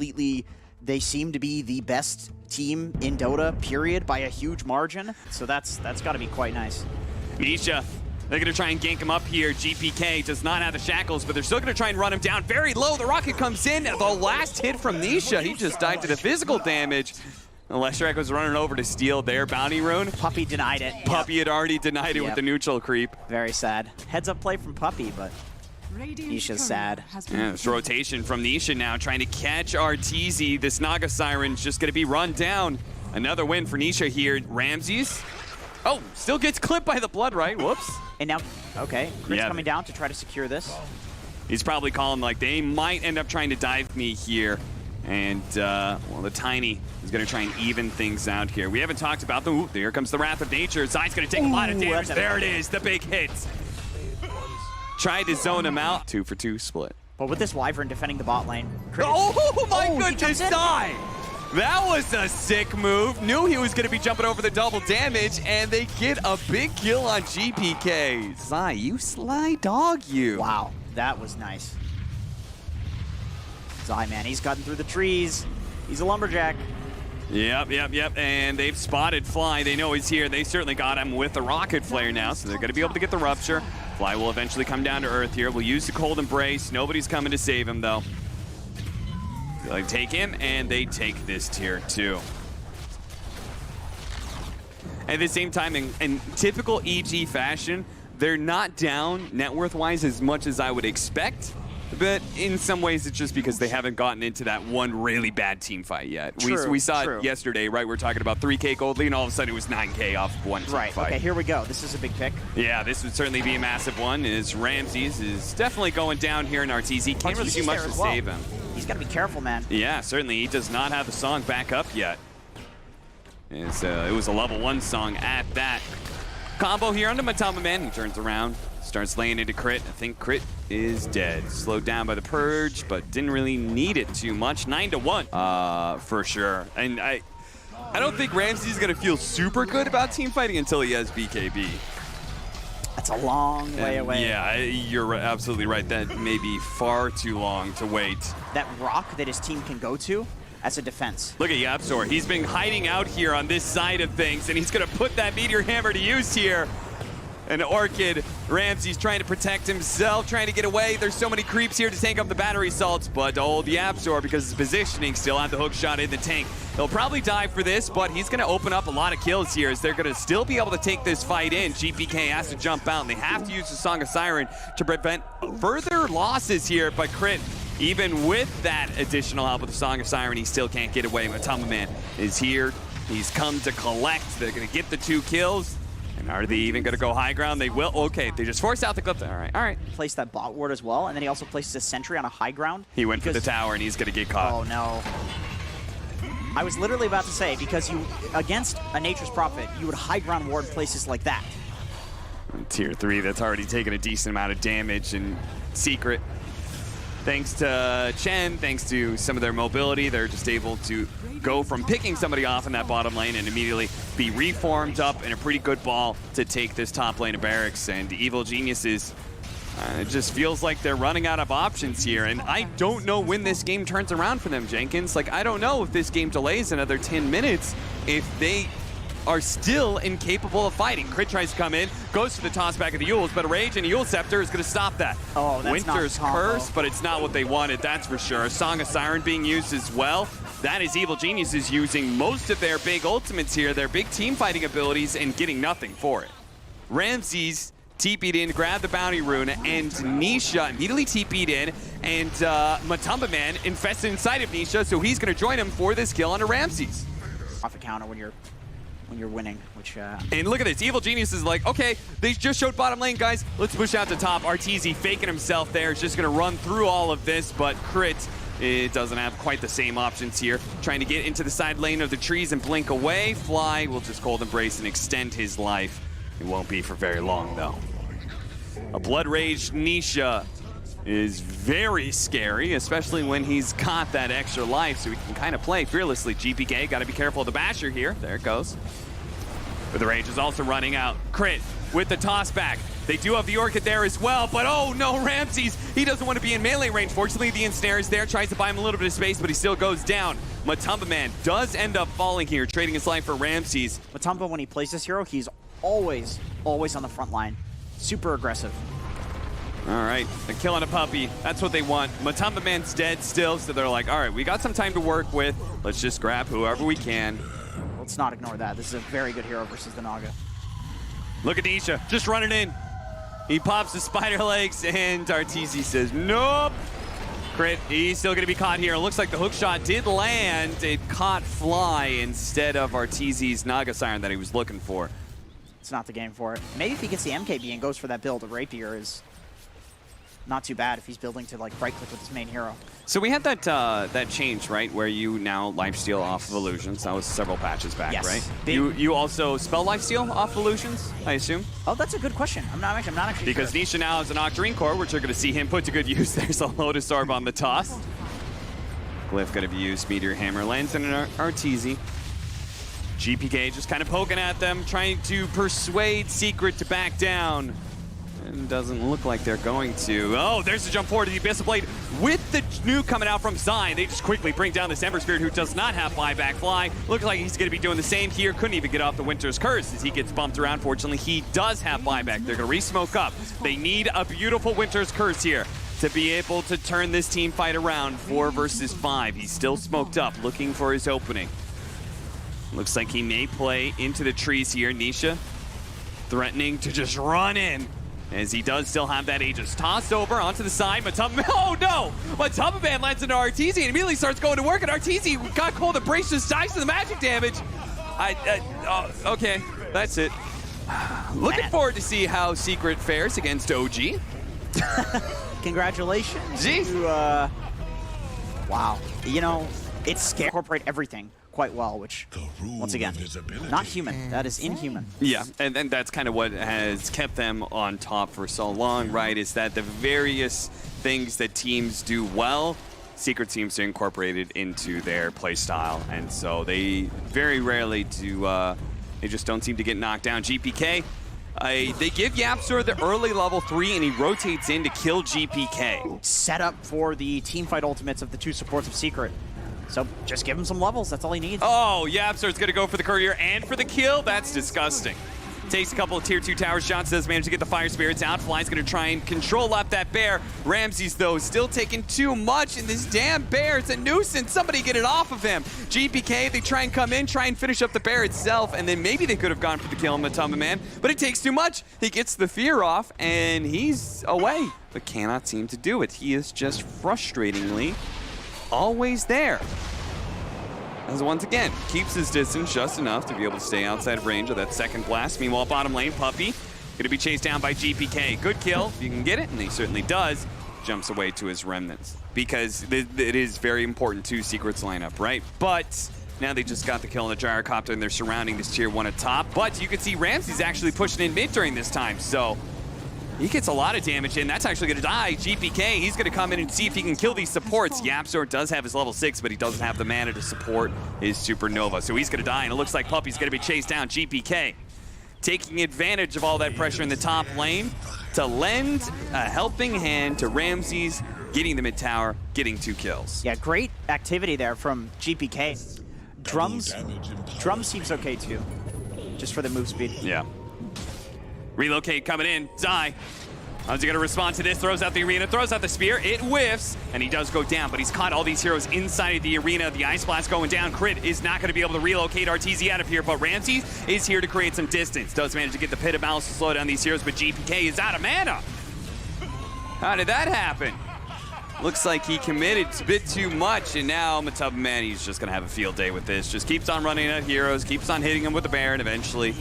completely, they seem to be the best team in Dota, period, by a huge margin. So that's got to be quite nice. Nisha, they're going to try and gank him up here. GPK does not have the shackles, but they're still going to try and run him down very low. The rocket comes in. The last hit from Nisha, he just died to the physical damage. Leshrac was running over to steal their bounty rune. Puppey denied it. Puppey had already denied it with the neutral creep. Very sad. Heads up play from Puppey, but Nisha's sad. Yeah, this rotation from Nisha now trying to catch Arteezy. This Naga Siren's just going to be run down. Another win for Nisha here. Ramses. Oh, still gets clipped by the blood, right? Whoops. And now, okay, Chris coming down to try to secure this. He's probably calling like they might end up trying to dive me here. And, well, the Tiny is going to try and even things out here. We haven't talked about them. Ooh, here comes the Wrath of Nature. Zai's going to take a lot of damage. There it is, the big hit. Tried to zone him out. 2-for-2 split. But with this Wyvern defending the bot lane. Oh my goodness, Zai! That was a sick move. Knew he was going to be jumping over the double damage, and they get a big kill on GPK. Zai, you sly dog, you. Wow, that was nice. Zai, man, he's cutting through the trees. He's a lumberjack. Yep. And they've spotted Fly. They know he's here. They certainly got him with the rocket flare now, so they're going to be able to get the rupture. Fly will eventually come down to earth here. We'll use the cold embrace. Nobody's coming to save him, though. They take him, and they take this tier 2. At the same time, in typical EG fashion, they're not down net worth-wise as much as I would expect. But in some ways, it's just because they haven't gotten into that one really bad team fight yet. We saw it yesterday, right? We're talking about 3K gold lead, and all of a sudden it was 9K off of one team fight. Okay, here we go. This is a big pick. Yeah, this would certainly be a massive one. Is Ramses is definitely going down here in Arteezy. Can't really do much to save him. He's got to be careful, man. Yeah, certainly. He does not have the song back up yet. It was a level 1 song at that. Combo here onto Matama Man. He turns around. Starts laying into Crit. I think Crit is dead. Slowed down by the Purge, but didn't really need it too much. 9-1, for sure. And I don't think Ramsey's gonna feel super good about team fighting until he has BKB. That's a long way away. Yeah, you're absolutely right. That may be far too long to wait. That rock that his team can go to as a defense. Look at YapzOr. He's been hiding out here on this side of things, and he's gonna put that Meteor Hammer to use here. And Orchid, Ramsey's trying to protect himself, trying to get away. There's so many creeps here to tank up the battery salts, but old YapzOr, because his positioning, still had the hook shot in the tank. He'll probably die for this, but he's gonna open up a lot of kills here as they're gonna still be able to take this fight in. GPK has to jump out, and they have to use the Song of Siren to prevent further losses here, but Crit, even with that additional help with the Song of Siren, he still can't get away. Matama Man is here. He's come to collect. They're gonna get the 2 kills. And are they even going to go high ground? They will. Okay, they just forced out the clip. All right. Placed that bot ward as well, and then he also places a sentry on a high ground. He went for the tower, and he's going to get caught. Oh, no. I was literally about to say, because you, against a Nature's Prophet, you would high ground ward places like that. Tier 3, that's already taken a decent amount of damage, and Secret, thanks to Chen, thanks to some of their mobility, they're just able to go from picking somebody off in that bottom lane and immediately be reformed up in a pretty good ball to take this top lane of barracks. And Evil Geniuses, it just feels like they're running out of options here. And I don't know when this game turns around for them, Jenkins. Like, I don't know if this game delays another 10 minutes, if they are still incapable of fighting. Crit tries to come in, goes to the toss back of the Euls, but a Rage and a Eul Scepter is going to stop that. Oh, that's Winter's not Curse, but it's not what they wanted, that's for sure. Song of Siren being used as well. That is Evil Geniuses using most of their big ultimates here, their big team fighting abilities, and getting nothing for it. Ramses TP'd in, grabbed the bounty rune, and Nisha immediately TP'd in, and Matamba Man infested inside of Nisha, so he's going to join him for this kill onto Ramses. Off a counter when you're winning, which... And look at this, Evil Genius is like, okay, they just showed bottom lane, guys. Let's push out to top. Arteezy faking himself there, is just gonna run through all of this, but Crit, it doesn't have quite the same options here. Trying to get into the side lane of the trees and blink away. Fly will just cold embrace and extend his life. It won't be for very long, though. A Blood Rage Nisha is very scary, especially when he's got that extra life, so he can kind of play fearlessly. GPK, got to be careful of the Basher here. There it goes. But the Rage is also running out. Crit with the toss back. They do have the Orchid there as well, but oh no, Ramses, he doesn't want to be in melee range. Fortunately, the ensnare is there, tries to buy him a little bit of space, but he still goes down. Matumba Man does end up falling here, trading his life for Ramses. Matumba, when he plays this hero, he's always on the front line. Super aggressive. All right, they're killing a puppy. That's what they want. Matumba Man's dead still, so they're like, all right, we got some time to work with. Let's just grab whoever we can. Let's not ignore that. This is a very good hero versus the Naga. Look at Nisha, just running in. He pops the spider legs, and Arteezy says, nope. Crit, he's still going to be caught here. It looks like the hook shot did land. It caught Fly instead of Arteezy's Naga Siren that he was looking for. It's not the game for it. Maybe if he gets the MKB and goes for that build, a Rapier is not too bad if he's building to like right-click with his main hero. So we had that that change, right, where you now lifesteal off of illusions. That was several patches back, yes. right? Big. You also spell lifesteal off illusions, I assume? Oh, that's a good question. I'm not actually because sure. Nisha now has an Octarine Core, which are going to see him put to good use. There's a Lotus Orb on the toss. Glyph going to be used. Meteor Hammer lands in an Arteezy. GPK just kind of poking at them, trying to persuade Secret to back down. And doesn't look like they're going to. Oh, there's the jump forward to the Abyssal Blade. With the nuke coming out from Zai, they just quickly bring down this Ember Spirit, who does not have buyback fly. Looks like he's going to be doing the same here. Couldn't even get off the Winter's Curse as he gets bumped around. Fortunately, he does have buyback. They're going to re-smoke up. They need a beautiful Winter's Curse here to be able to turn this team fight around. 4 versus 5. He's still smoked up, looking for his opening. Looks like he may play into the trees here. Nisha threatening to just run in, as he does still have that Aegis. Tossed over onto the side. Matumba, oh no! Matumba Man lands into Arteezy and immediately starts going to work, and Arteezy got cold. The brace just dies to the magic damage. Okay, that's it. Looking forward to see how Secret fares against OG. Congratulations. Jeez. To, wow. You know, it's scary. Incorporate everything quite well, which, once again, not human. That is inhuman. Yeah, and that's kind of what has kept them on top for so long, right? Is that the various things that teams do well, Secret seems to incorporate it into their play style, and so they very rarely do, they just don't seem to get knocked down. GPK, they give Yapzor the early level 3, and he rotates in to kill GPK. Set up for the teamfight ultimates of the 2 supports of Secret. So just give him some levels. That's all he needs. Oh, Yapzor's going to go for the courier and for the kill. That's disgusting. Takes a couple of tier 2 tower shots. Does manage to get the fire spirits out. Fly's going to try and control up that bear. Ramses, though, still taking too much. And this damn bear, it's a nuisance. Somebody get it off of him. GPK, they try and come in, try and finish up the bear itself. And then maybe they could have gone for the kill on Matumba Man. But it takes too much. He gets the fear off, and he's away. But cannot seem to do it. He is just frustratingly always there. As once again, keeps his distance just enough to be able to stay outside of range of that second blast. Meanwhile, bottom lane, Puppy going to be chased down by GPK. Good kill, if you can get it, and he certainly does. Jumps away to his remnants, because it is very important to Secret's lineup, right? But now they just got the kill on the Gyrocopter, and they're surrounding this tier 1 at top. But you can see Ramses actually pushing in mid during this time, so he gets a lot of damage in. That's actually going to die. GPK, he's going to come in and see if he can kill these supports. Yapzor does have his level 6, but he doesn't have the mana to support his Supernova. So he's going to die, and it looks like Puppy's going to be chased down. GPK taking advantage of all that pressure in the top lane to lend a helping hand to Ramses, getting the mid tower, getting 2 kills. Yeah, great activity there from GPK. Drums seems okay too, just for the move speed. Yeah. Relocate coming in. Zai. How's he going to respond to this? Throws out the arena, throws out the spear. It whiffs, and he does go down, but he's caught all these heroes inside of the arena. The Ice Blast going down. Crit is not going to be able to relocate Arteezy out of here, but Ramses is here to create some distance. Does manage to get the Pit of Malice to slow down these heroes, but GPK is out of mana. How did that happen? Looks like he committed a bit too much, and now Matumba Man, he's just going to have a field day with this. Just keeps on running at heroes, keeps on hitting them with the bear, and eventually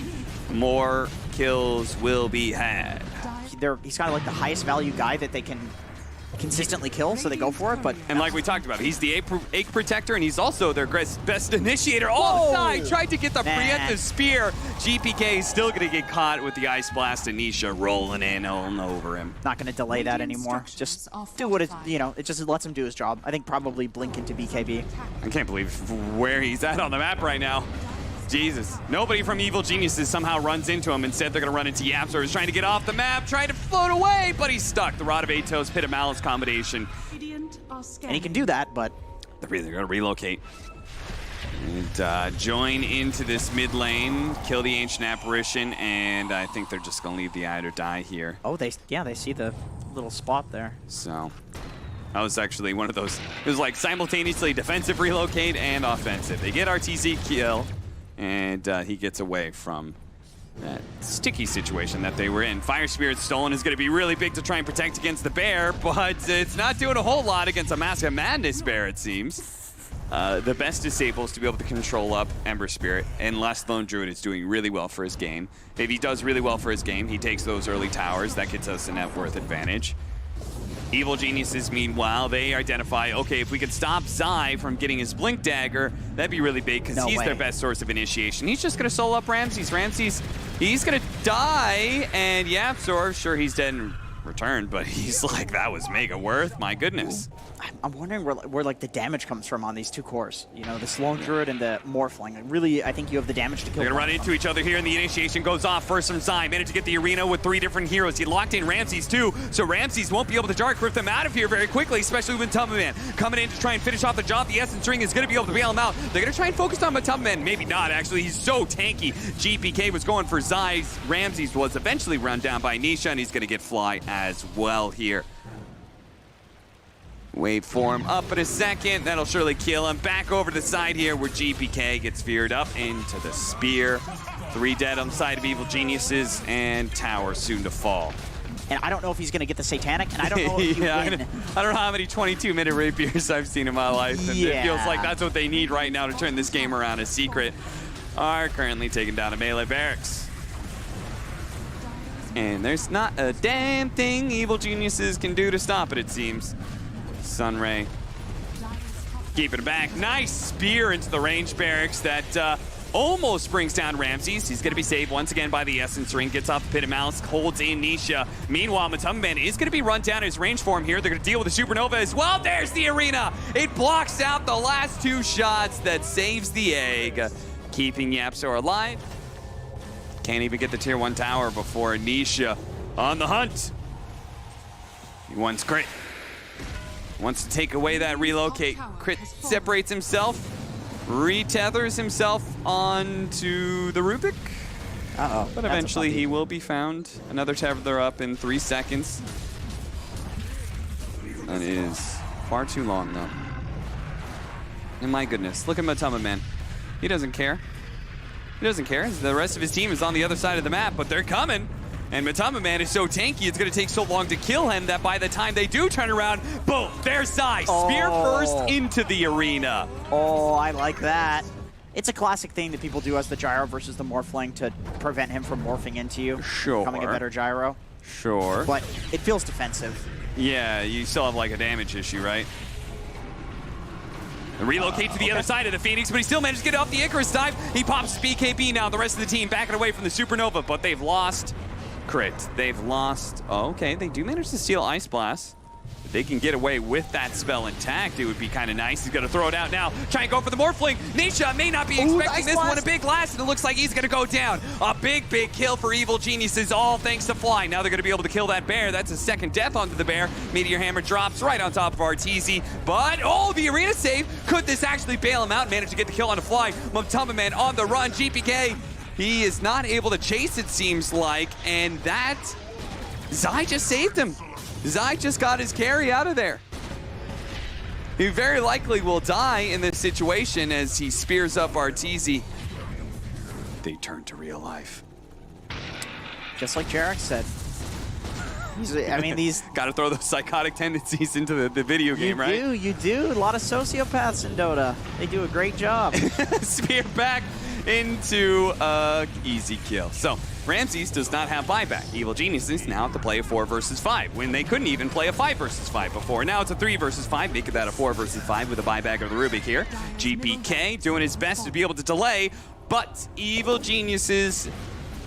more kills will be had. He's kind of like the highest value guy that they can consistently kill, so they go for it. But and like we talked about, he's the Ache Protector, and he's also their best initiator. Oh, Zai tried to get the preemptive spear. GPK is still going to get caught with the Ice Blast, and Nisha rolling in all over him. Not going to delay that anymore. Just do what it, it just lets him do his job. I think probably blink into BKB. I can't believe where he's at on the map right now. Jesus. Nobody from Evil Geniuses somehow runs into him. Instead, they're going to run into Yapzor, who's trying to get off the map, trying to float away, but he's stuck. The Rod of Atos, Pit of Malice combination. And he can do that, but... They're really going to relocate. And join into this mid lane, kill the Ancient Apparition, and I think they're just going to leave the Eye to die here. Oh, they see the little spot there. So... that was actually one of those, it was like simultaneously defensive relocate and offensive. They get RTZ kill, and he gets away from that sticky situation that they were in. Fire Spirit stolen is going to be really big to try and protect against the bear, but it's not doing a whole lot against a Mask of Madness bear, it seems. The best disables to be able to control up Ember Spirit, unless Lone Druid is doing really well for his game. If he does really well for his game, he takes those early towers. That gets us a net worth advantage. Evil Geniuses, meanwhile, they identify, okay, if we could stop Zai from getting his Blink Dagger, that'd be really big, because he's their best source of initiation. He's just going to solo up Ramses. Ramses, he's going to die, and Yapzor, sure, he's dead in return, but he's like, that was mega worth, my goodness. I'm wondering where like the damage comes from on these two cores. You know, the Lone Druid and the Morphling. Really, I think you have the damage to kill. They're gonna run into each other here, and the initiation goes off first from Zai. Managed to get the arena with 3 different heroes. He locked in Ramses too, so Ramses won't be able to Dark Rift them out of here very quickly, especially with Matumbaman coming in to try and finish off the job. The Essence Ring is gonna be able to bail him out. They're gonna try and focus on Matumbaman. Maybe not, actually. He's so tanky. GPK was going for Zai. Ramses was eventually run down by Nisha, and he's gonna get Fly as well here. Wait for him up in a second. That'll surely kill him. Back over to the side here where GPK gets veered up into the spear. 3 dead on the side of Evil Geniuses, and tower soon to fall. And I don't know if he's going to get the Satanic, and I don't know if he I don't know how many 22-minute rapiers I've seen in my life. And it feels like that's what they need right now to turn this game around. As Secret are currently taking down a melee barracks. And there's not a damn thing Evil Geniuses can do to stop it, it seems. Sunray keeping it back. Nice spear into the range barracks that almost brings down Ramses. He's going to be saved once again by the Essence Ring. Gets off the Pit of Malice, holds in Nisha. Meanwhile, Matumbaman is going to be run down his range form here. They're going to deal with the Supernova as well. There's the arena. It blocks out the last 2 shots that saves the egg, keeping Yapzor alive. Can't even get the tier 1 tower before Nisha on the hunt. He wants crit. Wants to take away that relocate. Crit separates himself, retethers himself onto the Rubik. Uh-oh. But eventually he will be found. Another tether up in 3 seconds. That is far too long, though. And my goodness, look at Matumbaman. He doesn't care. He doesn't care. The rest of his team is on the other side of the map, but they're coming. And Matumbaman is so tanky, it's going to take so long to kill him that by the time they do turn around, boom, there's Zai. Spear first into the arena. Oh, I like that. It's a classic thing that people do as the Gyro versus the Morphling to prevent him from morphing into you. Sure. Becoming a better Gyro. Sure. But it feels defensive. Yeah, you still have like a damage issue, right? Relocate to the other side of the Phoenix, but he still managed to get off the Icarus dive. He pops BKB now. The rest of the team backing away from the Supernova, but they've lost crit. They've lost. Oh, okay, they do manage to steal Ice Blast. If they can get away with that spell intact, it would be kind of nice. He's going to throw it out now. Try and go for the Morphling. Nisha may not be expecting this one. A big blast, and it looks like he's going to go down. A big, big kill for Evil Geniuses, all thanks to Fly. Now they're going to be able to kill that bear. That's a second death onto the bear. Meteor Hammer drops right on top of Arteezy. But, oh, the arena save. Could this actually bail him out? Managed to get the kill on the Fly. Matumbaman on the run. GPK, he is not able to chase, it seems like. And that, Zai just saved him. Zai just got his carry out of there. He very likely will die in this situation as he spears up Arteezy. They turn to real life. Just like Jarek said. I mean, these... Got to throw those psychotic tendencies into the video game, right? You do. A lot of sociopaths in Dota. They do a great job. Spear back into easy kill. So, Ramses does not have buyback. Evil Geniuses now have to play a 4 versus 5 when they couldn't even play a 5 versus 5 before. Now it's a 3 versus 5, making that a 4 versus 5 with a buyback of the Rubik here. GPK doing his best to be able to delay, but Evil Geniuses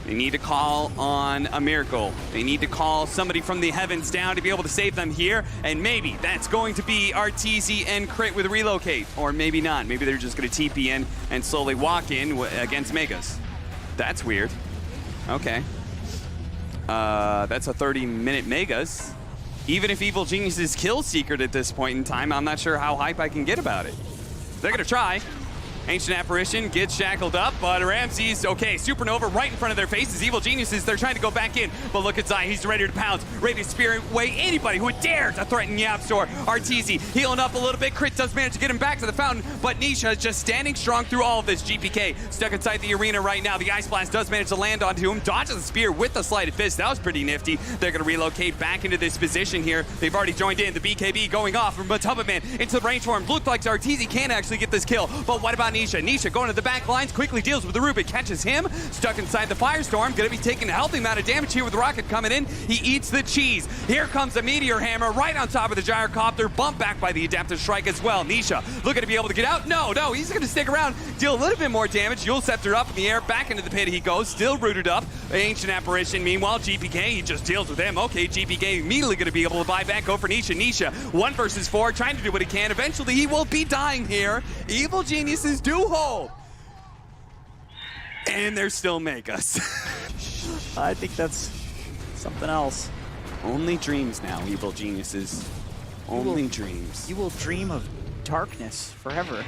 They need to call on a miracle. They need to call somebody from the heavens down to be able to save them here. And maybe that's going to be Arteezy and Crit with Relocate. Or maybe not. Maybe they're just going to TP in and slowly walk in against Megas. That's weird. Okay. That's a 30-minute Megas. Even if Evil Genius is kill secret at this point in time, I'm not sure how hype I can get about it. They're going to try. Ancient Apparition gets shackled up, but Ramses, okay, Supernova right in front of their faces. Evil Geniuses, they're trying to go back in, but look at Zai, he's ready to pounce, ready to spear away anybody who would dare to threaten YapzOr. Arteezy healing up a little bit. Crit does manage to get him back to the fountain, but Nisha is just standing strong through all of this. GPK stuck inside the arena right now. The Ice Blast does manage to land onto him, dodges the spear with the Sleight of Fist. That was pretty nifty. They're going to relocate back into this position here. They've already joined in. The BKB going off from Matubba into the range form. Looked like Arteezy can actually get this kill, but what about Nisha? Nisha going to the back lines, quickly deals with the Rubik, catches him, stuck inside the Firestorm, gonna be taking a healthy amount of damage here with the Rocket coming in. He eats the cheese. Here comes the Meteor Hammer right on top of the Gyrocopter, bumped back by the Adaptive Strike as well. Nisha looking to be able to get out. No, he's gonna stick around, deal a little bit more damage. Yule Scepter up in the air, back into the pit he goes, still rooted up. Ancient Apparition, meanwhile, GPK, he just deals with him. Okay, GPK immediately gonna be able to buy back, go for Nisha. Nisha, 1 versus 4, trying to do what he can. Eventually, he will be dying here. Evil Geniuses do hold. And they're still Megas. I think that's something else. Only dreams now, Evil Geniuses. Only dreams. You will dream of darkness forever.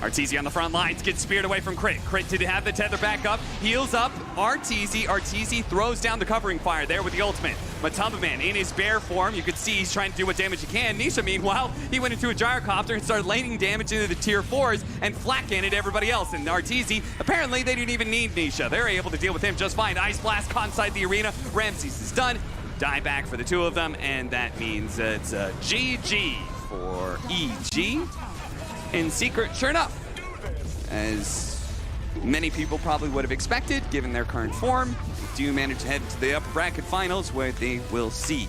Arteezy on the front lines, gets speared away from Crit. Crit did have the tether back up, heals up Arteezy. Arteezy throws down the covering fire there with the ultimate. Matubba in his bear form, you could see he's trying to do what damage he can. Nisha, meanwhile, he went into a Gyrocopter and started laying damage into the tier 4s and flat-canned everybody else. And Arteezy, apparently they didn't even need Nisha. They're able to deal with him just fine. Ice Blast caught inside the arena. Ramses is done. Die back for the two of them, and that means it's a GG for EG. In secret, sure enough, as many people probably would have expected, given their current form, do manage to head to the upper bracket finals where they will see